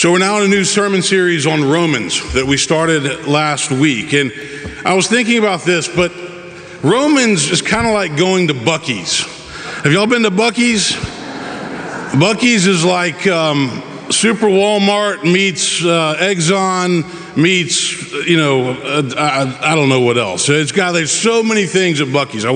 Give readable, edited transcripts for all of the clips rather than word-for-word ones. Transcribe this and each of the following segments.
So we're now in a new sermon series on Romans that we started last week. And I was thinking about this, but Romans is kind of like going to Buc-ee's. Have y'all been to Buc-ee's? Buc-ee's is like Super Walmart meets Exxon meets, I don't know what else. There's so many things at Buc-ee's. I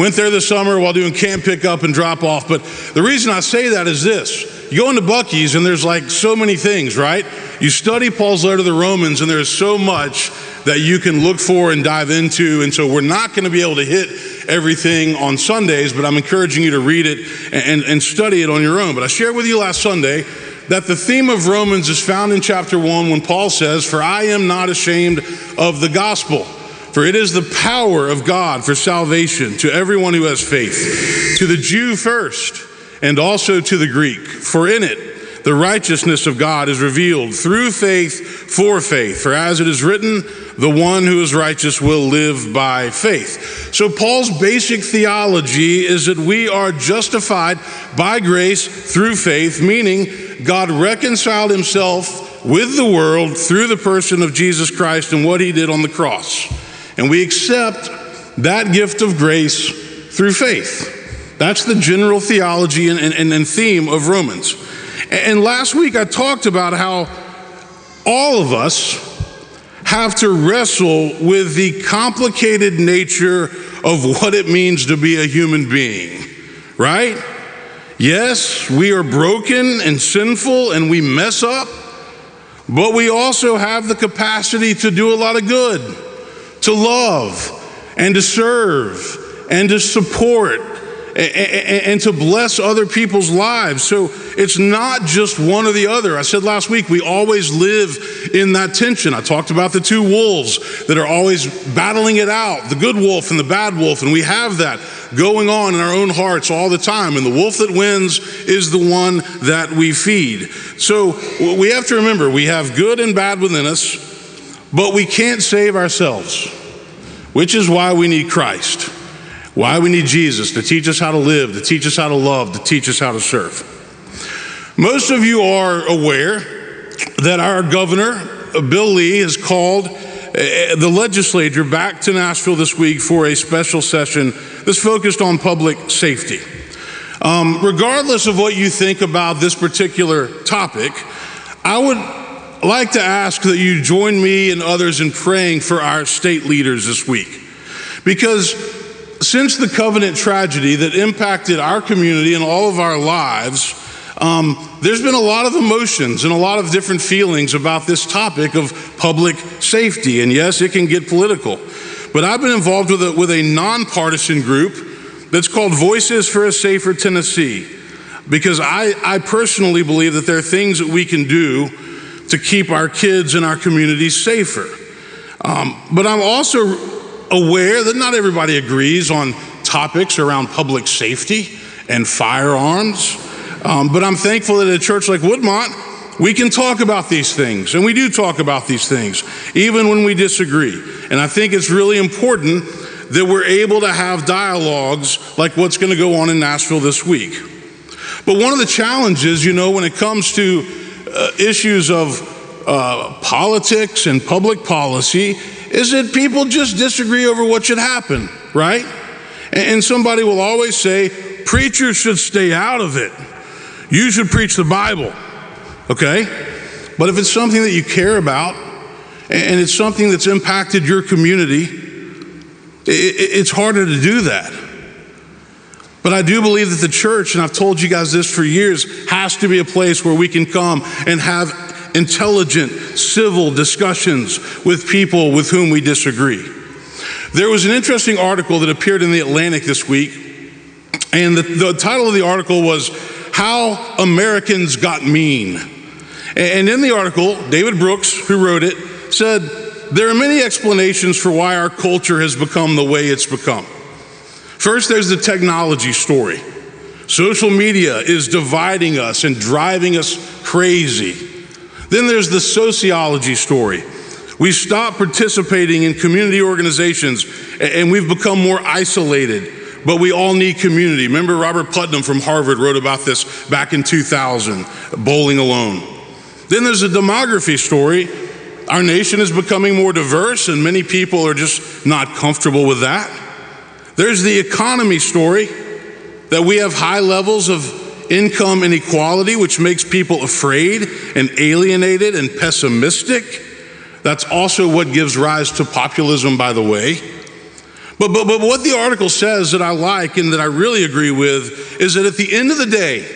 went there this summer while doing camp pickup and drop off. But the reason I say that is this. You go into Buc-ee's and there's like so many things, right? You study Paul's letter to the Romans and there's so much that you can look for and dive into. And so we're not going to be able to hit everything on Sundays, but I'm encouraging you to read it and study it on your own. But I shared with you last Sunday that the theme of Romans is found in chapter 1 when Paul says, "For I am not ashamed of the gospel, for it is the power of God for salvation to everyone who has faith, to the Jew first, and also to the Greek. For in it the righteousness of God is revealed through faith for faith. For as it is written, the one who is righteous will live by faith." So Paul's basic theology is that we are justified by grace through faith, meaning God reconciled himself with the world through the person of Jesus Christ and what he did on the cross. And we accept that gift of grace through faith. That's the general theology and theme of Romans. And last week I talked about how all of us have to wrestle with the complicated nature of what it means to be a human being, right? Yes, we are broken and sinful and we mess up, but we also have the capacity to do a lot of good, to love and to serve and to support and to bless other people's lives. So it's not just one or the other. I said last week, we always live in that tension. I talked about the two wolves that are always battling it out, the good wolf and the bad wolf, and we have that going on in our own hearts all the time. And the wolf that wins is the one that we feed. So we have to remember, we have good and bad within us, but we can't save ourselves, which is why we need Christ. Why we need Jesus to teach us how to live, to teach us how to love, to teach us how to serve. Most of you are aware that our governor, Bill Lee, has called the legislature back to Nashville this week for a special session that's focused on public safety. Regardless of what you think about this particular topic, I would like to ask that you join me and others in praying for our state leaders this week. Because since the Covenant tragedy that impacted our community and all of our lives, there's been a lot of emotions and a lot of different feelings about this topic of public safety. And yes, it can get political. But I've been involved with a nonpartisan group that's called Voices for a Safer Tennessee, because I personally believe that there are things that we can do to keep our kids and our communities safer. But I'm also aware that not everybody agrees on topics around public safety and firearms. But I'm thankful that at a church like Woodmont, we can talk about these things, and we do talk about these things, even when we disagree. And I think it's really important that we're able to have dialogues like what's going to go on in Nashville this week. But one of the challenges, when it comes to issues of politics and public policy is that people just disagree over what should happen, right? And somebody will always say, preachers should stay out of it. You should preach the Bible, okay? But if it's something that you care about and it's something that's impacted your community, it's harder to do that. But I do believe that the church, and I've told you guys this for years, has to be a place where we can come and have intelligent, civil discussions with people with whom we disagree. There was an interesting article that appeared in the Atlantic this week, and the title of the article was "How Americans Got Mean." And in the article, David Brooks, who wrote it, said, "There are many explanations for why our culture has become the way it's become. First, there's the technology story. Social media is dividing us and driving us crazy. Then there's the sociology story. We stopped participating in community organizations and we've become more isolated, but we all need community." Remember Robert Putnam from Harvard wrote about this back in 2000, Bowling Alone. Then there's a demography story. Our nation is becoming more diverse, and many people are just not comfortable with that. There's the economy story, that we have high levels of income inequality, which makes people afraid and alienated and pessimistic. That's also what gives rise to populism, by the way. But what the article says that I like and that I really agree with is that at the end of the day,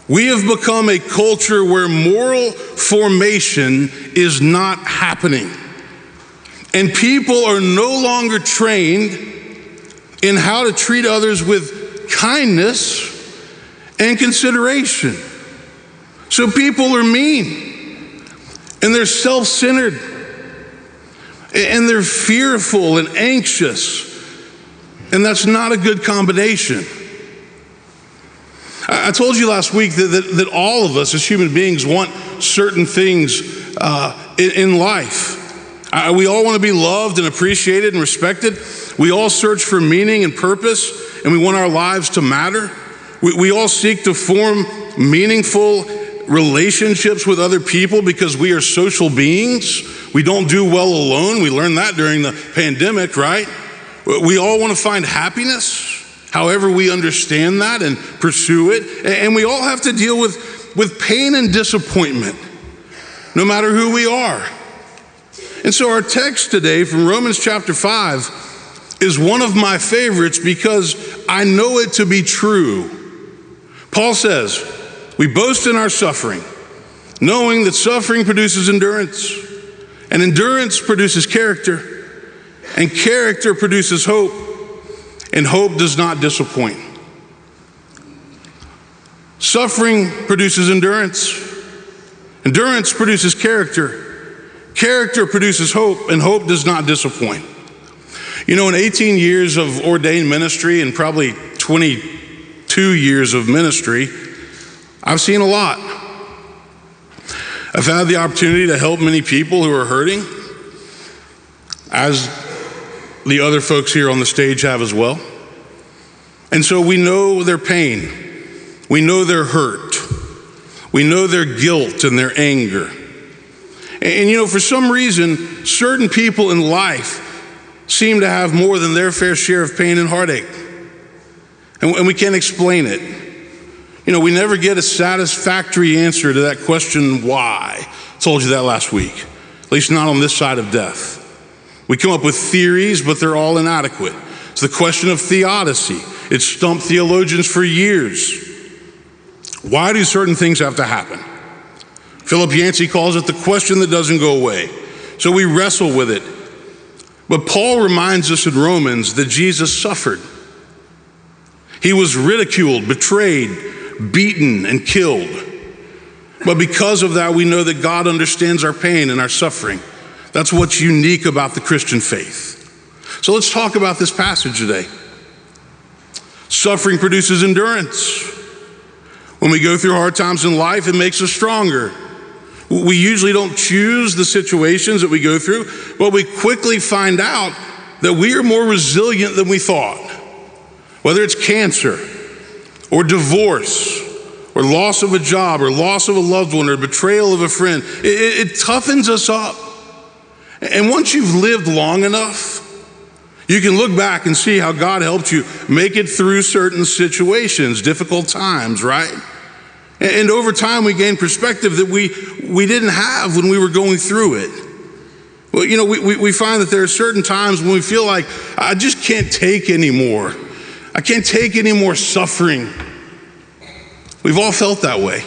we have become a culture where moral formation is not happening. And people are no longer trained in how to treat others with kindness and consideration. So people are mean, and they're self-centered, and they're fearful and anxious, and that's not a good combination. I told you last week that all of us as human beings want certain things in life. We all want to be loved and appreciated and respected. We all search for meaning and purpose, and we want our lives to matter. We all seek to form meaningful relationships with other people because we are social beings. We don't do well alone. We learned that during the pandemic, right? We all want to find happiness, however we understand that and pursue it. And we all have to deal with pain and disappointment, no matter who we are. And so our text today from Romans chapter 5 is one of my favorites because I know it to be true. Paul says, we boast in our suffering, knowing that suffering produces endurance, and endurance produces character, and character produces hope, and hope does not disappoint. Suffering produces endurance, endurance produces character, character produces hope, and hope does not disappoint. You know, in 18 years of ordained ministry and probably 22 years of ministry, I've seen a lot. I've had the opportunity to help many people who are hurting, as the other folks here on the stage have as well. And so we know their pain. We know their hurt. We know their guilt and their anger. And you know, for some reason, certain people in life seem to have more than their fair share of pain and heartache. And we can't explain it. You know, we never get a satisfactory answer to that question, why? I told you that last week, at least not on this side of death. We come up with theories, but they're all inadequate. It's the question of theodicy. It stumped theologians for years. Why do certain things have to happen? Philip Yancey calls it the question that doesn't go away. So we wrestle with it. But Paul reminds us in Romans that Jesus suffered. He was ridiculed, betrayed, beaten, and killed. But because of that, we know that God understands our pain and our suffering. That's what's unique about the Christian faith. So let's talk about this passage today. Suffering produces endurance. When we go through hard times in life, it makes us stronger. We usually don't choose the situations that we go through, but we quickly find out that we are more resilient than we thought. Whether it's cancer, or divorce, or loss of a job, or loss of a loved one, or betrayal of a friend, it toughens us up. And once you've lived long enough, you can look back and see how God helped you make it through certain situations, difficult times, right? And over time, we gain perspective that we didn't have when we were going through it. Well, you know, we find that there are certain times when we feel like, I just can't take anymore. I can't take any more suffering. We've all felt that way.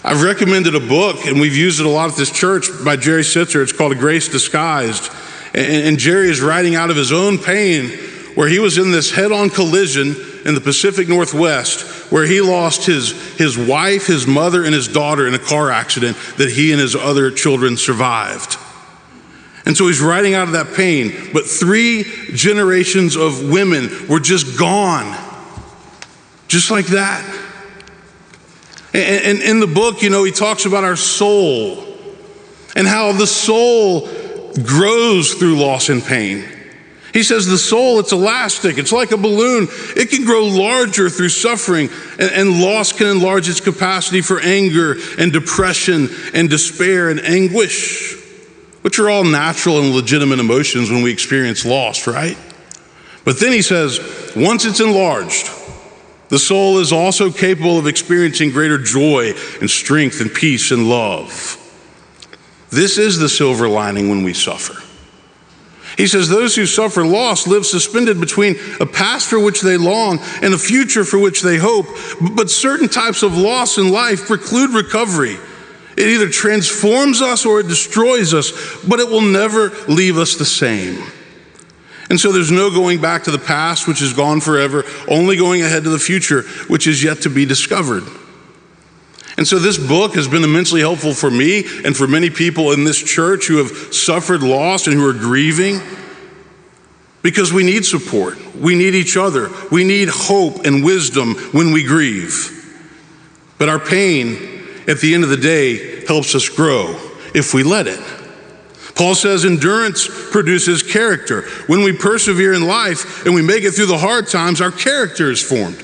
I've recommended a book, and we've used it a lot at this church, by Jerry Sitzer. It's called A Grace Disguised. And Jerry is writing out of his own pain, where he was in this head-on collision in the Pacific Northwest, where he lost his wife, his mother, and his daughter in a car accident that he and his other children survived. And so he's writing out of that pain, but 3 generations of women were just gone, just like that. And in the book, you know, he talks about our soul and how the soul grows through loss and pain. He says the soul, it's elastic. It's like a balloon. It can grow larger through suffering, and loss can enlarge its capacity for anger and depression and despair and anguish, which are all natural and legitimate emotions when we experience loss, right? But then he says, once it's enlarged, the soul is also capable of experiencing greater joy and strength and peace and love. This is the silver lining when we suffer. He says those who suffer loss live suspended between a past for which they long and a future for which they hope. But certain types of loss in life preclude recovery. It either transforms us or it destroys us, but it will never leave us the same. And so there's no going back to the past, which is gone forever, only going ahead to the future, which is yet to be discovered. And so this book has been immensely helpful for me and for many people in this church who have suffered loss and who are grieving, because we need support. We need each other. We need hope and wisdom when we grieve. But our pain, at the end of the day, helps us grow if we let it. Paul says endurance produces character. When we persevere in life and we make it through the hard times, our character is formed.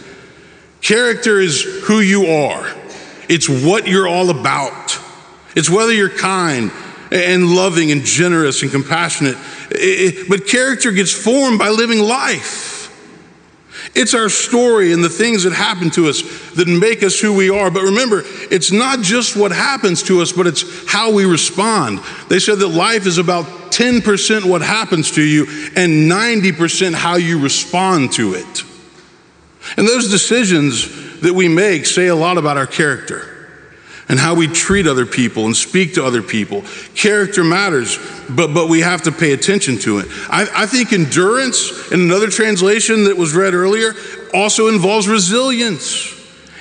Character is who you are. It's what you're all about. It's whether you're kind and loving and generous and compassionate. But character gets formed by living life. It's our story and the things that happen to us that make us who we are. But remember, it's not just what happens to us, but it's how we respond. They said that life is about 10% what happens to you and 90% how you respond to it. And those decisions that we make say a lot about our character and how we treat other people and speak to other people. Character matters, but we have to pay attention to it. I think endurance, in another translation that was read earlier, also involves resilience.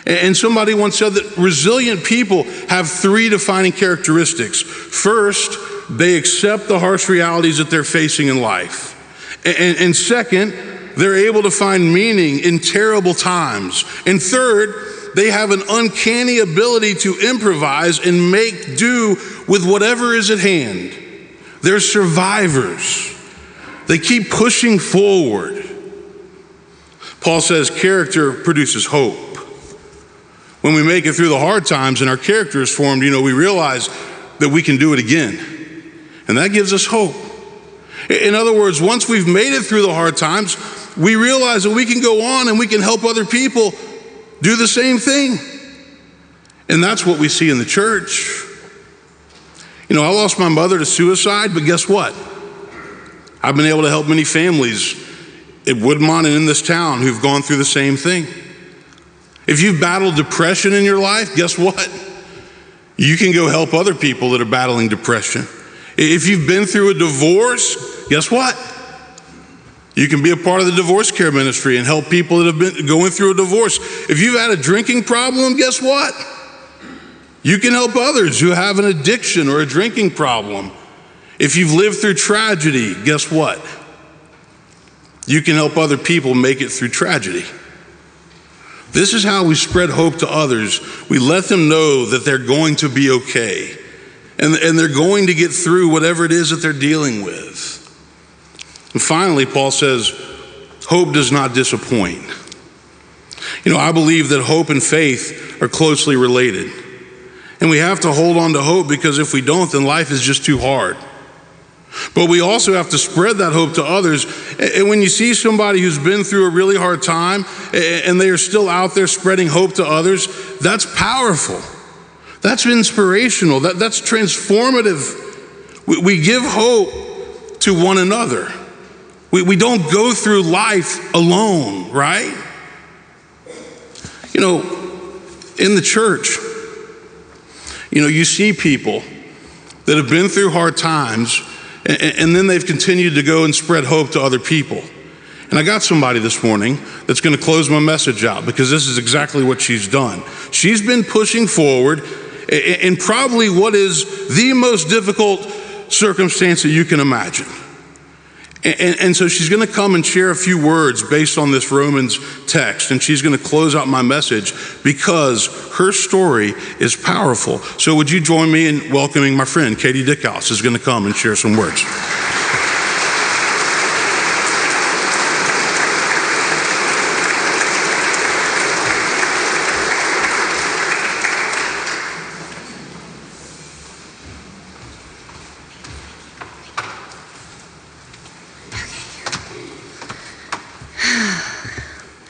And somebody once said that resilient people have three defining characteristics. First, they accept the harsh realities that they're facing in life. And second, they're able to find meaning in terrible times. And third, they have an uncanny ability to improvise and make do with whatever is at hand. They're survivors. They keep pushing forward. Paul says character produces hope. When we make it through the hard times and our character is formed, we realize that we can do it again. And that gives us hope. In other words, once we've made it through the hard times, we realize that we can go on and we can help other people do the same thing. And that's what we see in the church. I lost my mother to suicide, but guess what? I've been able to help many families at Woodmont and in this town who've gone through the same thing. If you've battled depression in your life, guess what? You can go help other people that are battling depression. If you've been through a divorce, guess what? You can be a part of the divorce care ministry and help people that have been going through a divorce. If you've had a drinking problem, guess what? You can help others who have an addiction or a drinking problem. If you've lived through tragedy, guess what? You can help other people make it through tragedy. This is how we spread hope to others. We let them know that they're going to be okay and they're going to get through whatever it is that they're dealing with. And finally, Paul says, hope does not disappoint. I believe that hope and faith are closely related. And we have to hold on to hope, because if we don't, then life is just too hard. But we also have to spread that hope to others. And when you see somebody who's been through a really hard time and they are still out there spreading hope to others, that's powerful. That's inspirational. That's transformative. We give hope to one another. We don't go through life alone, right? In the church, you see people that have been through hard times and then they've continued to go and spread hope to other people. And I got somebody this morning that's going to close my message out, because this is exactly what she's done. She's been pushing forward in probably what is the most difficult circumstance that you can imagine. And so she's going to come and share a few words based on this Romans text, and she's going to close out my message because her story is powerful. So would you join me in welcoming my friend Katie Dickhouse is going to come and share some words.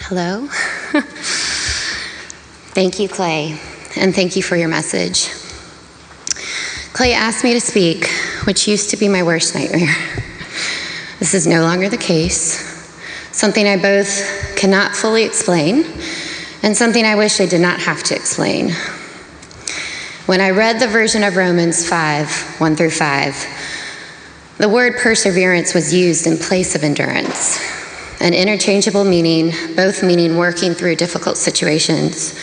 Hello. Thank you, Clay, and thank you for your message. Clay asked me to speak, which used to be my worst nightmare. This is no longer the case, something I both cannot fully explain, and something I wish I did not have to explain. When I read the version of Romans 5, 1 through 5, the word perseverance was used in place of endurance, an interchangeable meaning, both meaning working through difficult situations,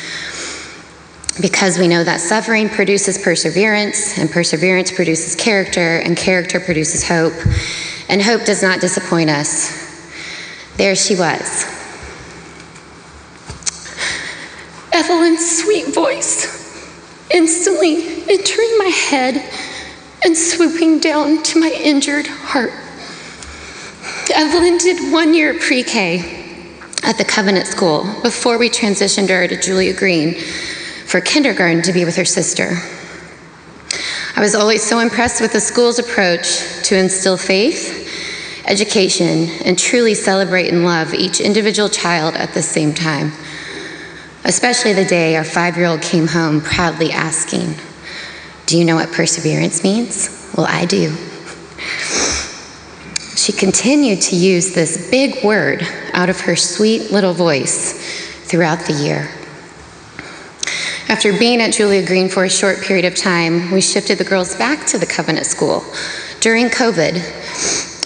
because we know that suffering produces perseverance, and perseverance produces character, and character produces hope, and hope does not disappoint us. There she was. Evelyn's sweet voice instantly entering my head and swooping down to my injured heart. Evelyn did 1 year pre-K at the Covenant School before we transitioned her to Julia Green for kindergarten to be with her sister. I was always so impressed with the school's approach to instill faith, education, and truly celebrate and love each individual child at the same time. Especially the day our 5-year-old came home proudly asking, "Do you know what perseverance means?" Well, I do. She continued to use this big word out of her sweet little voice throughout the year. After being at Julia Green for a short period of time, we shifted the girls back to the Covenant School during COVID,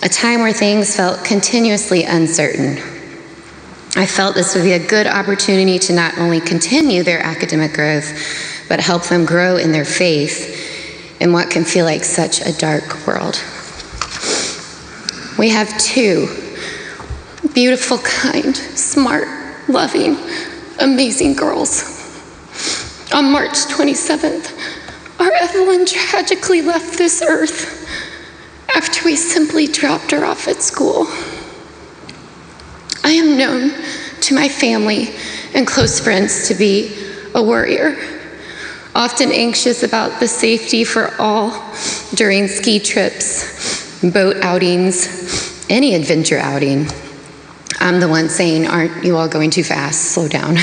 a time where things felt continuously uncertain. I felt this would be a good opportunity to not only continue their academic growth, but help them grow in their faith in what can feel like such a dark world. We have 2 beautiful, kind, smart, loving, amazing girls. On March 27th, our Evelyn tragically left this earth after we simply dropped her off at school. I am known to my family and close friends to be a worrier, often anxious about the safety for all during ski trips, boat outings, any adventure outing. I'm the one saying, "Aren't you all going too fast? Slow down."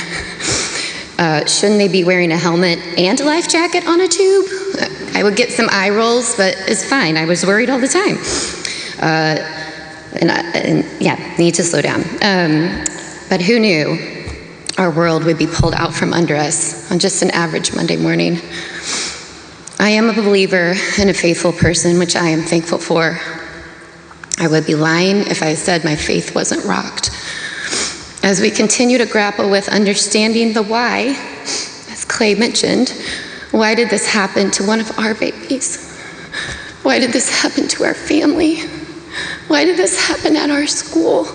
Shouldn't they be wearing a helmet and a life jacket on a tube? I would get some eye rolls, but it's fine. I was worried all the time. Need to slow down. But who knew our world would be pulled out from under us on just an average Monday morning? I am a believer and a faithful person, which I am thankful for. I would be lying if I said my faith wasn't rocked. As we continue to grapple with understanding the why, as Clay mentioned, why did this happen to one of our babies? Why did this happen to our family? Why did this happen at our school?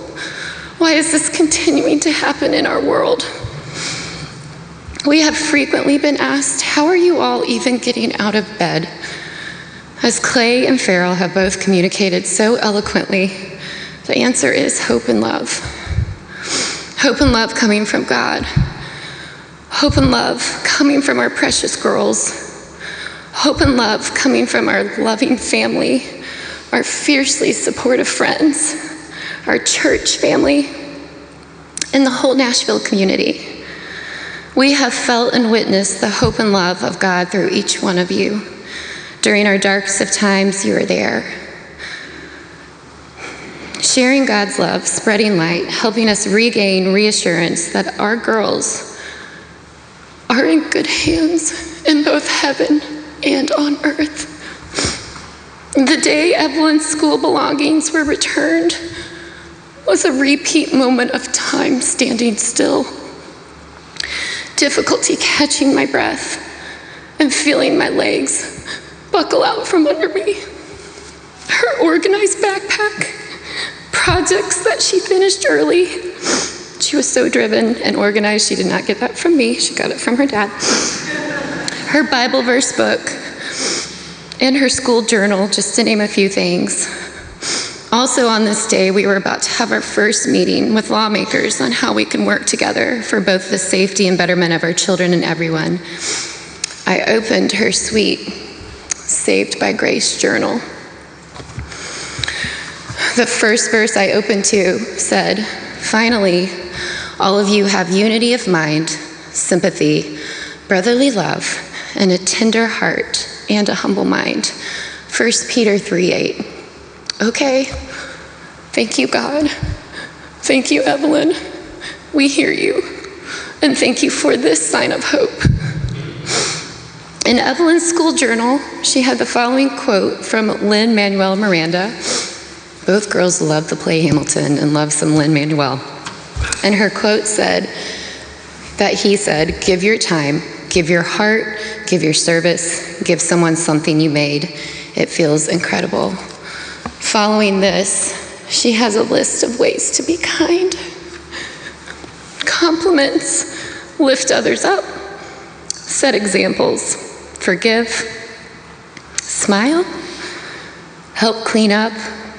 Why is this continuing to happen in our world? We have frequently been asked, how are you all even getting out of bed? As Clay and Farrell have both communicated so eloquently, the answer is hope and love. Hope and love coming from God. Hope and love coming from our precious girls. Hope and love coming from our loving family, our fiercely supportive friends, our church family, and the whole Nashville community. We have felt and witnessed the hope and love of God through each one of you. During our darkest of times, you were there. Sharing God's love, spreading light, helping us regain reassurance that our girls are in good hands in both heaven and on earth. The day Evelyn's school belongings were returned was a repeat moment of time standing still, difficulty catching my breath and feeling my legs buckle out from under me. Her organized backpack, projects that she finished early. She was so driven and organized, she did not get that from me, she got it from her dad. Her Bible verse book, and her school journal, just to name a few things. Also on this day, we were about to have our first meeting with lawmakers on how we can work together for both the safety and betterment of our children and everyone. I opened her sweet, Saved by Grace journal. The first verse I opened to said, "Finally, All of you have unity of mind, sympathy, brotherly love, and a tender heart and a humble mind. 1 Peter 3:8. Okay. Thank you, God. Thank you, Evelyn. We hear you. And thank you for this sign of hope. In Evelyn's school journal, she had the following quote from Lin-Manuel Miranda. Both girls love the play Hamilton and love some Lin-Manuel. And her quote said that he said, "Give your time, give your heart, give your service, give someone something you made. It feels incredible." Following this, she has a list of ways to be kind. Compliments, lift others up, set examples, forgive, smile, help clean up,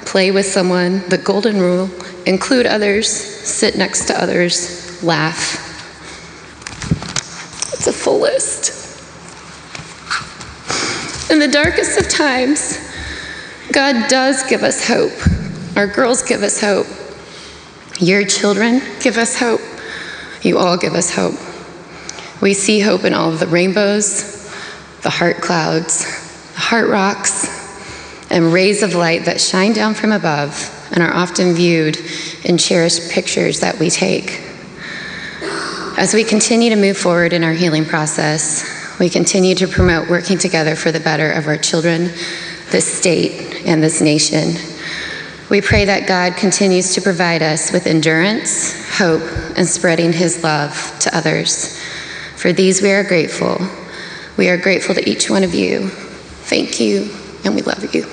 play with someone, the golden rule, include others, sit next to others, laugh. It's a full list. In the darkest of times, God does give us hope. Our girls give us hope. Your children give us hope. You all give us hope. We see hope in all of the rainbows, the heart clouds, the heart rocks, and rays of light that shine down from above and are often viewed in cherished pictures that we take. As we continue to move forward in our healing process, we continue to promote working together for the better of our children, this state, and this nation. We pray that God continues to provide us with endurance, hope, and spreading his love to others. For these we are grateful. We are grateful to each one of you. Thank you, and we love you.